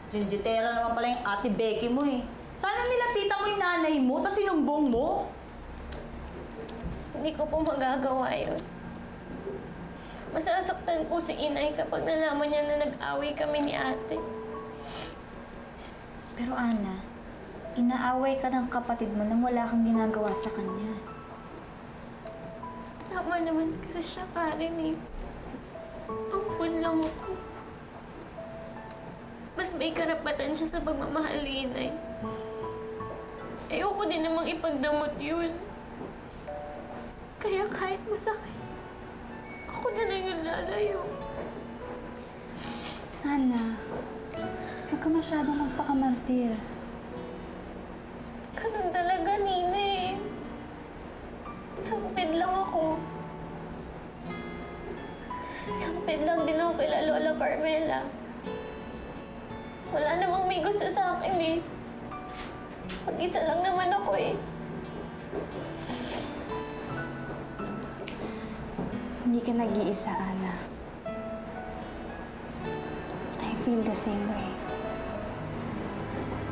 Jinjitera naman pala yung ate Becky mo eh. Sana nilapitan mo yung nanay mo, tapos sinumbong mo. Hindi ko po magagawa yun. Masasaktan po si inay kapag nalaman niya na nag-away kami ni ate. Pero Ana, inaaway ka ng kapatid mo nang wala kang ginagawa sa kanya. Tama naman kasi siya Karen eh. Angkol lang ako. Mas may karapatan siya sa pagmamahal ni inay. Ayoko din namang ipagdamot yun. Kaya kahit masakit, ako na lang yung lalayo. Ana, huwag ka masyadong magpakamartir. Ganun talaga, Nina eh. Sampid lang ako. Sampid lang din ako kay Lola Carmela. Wala namang may gusto sa akin eh. Mag-isa lang naman ako eh. Hindi ka nag-iisa, Ana. I feel the same way.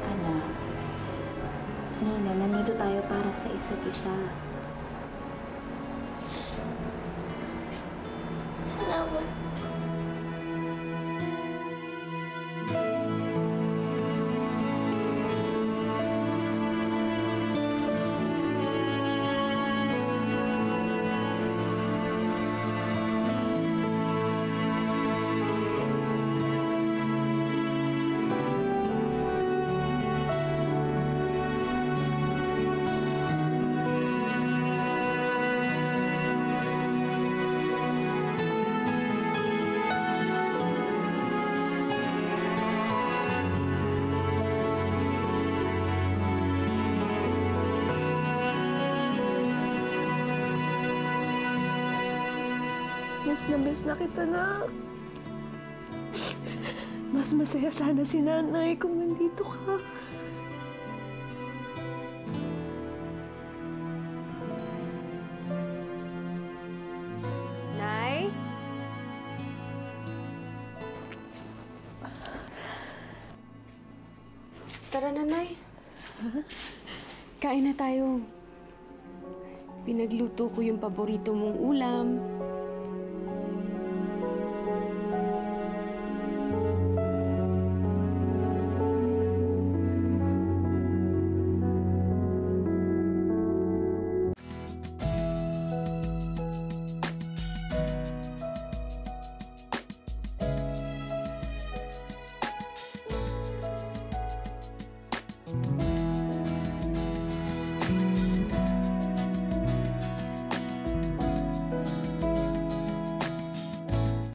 Ana, Nina, nandito tayo para sa isa't isa. Salamat. Miss na kita, nak. Mas masaya sana si nanay kung nandito ka. Nay? Tara na, Nay. Kain na tayo. Pinagluto ko yung paborito mong ulam.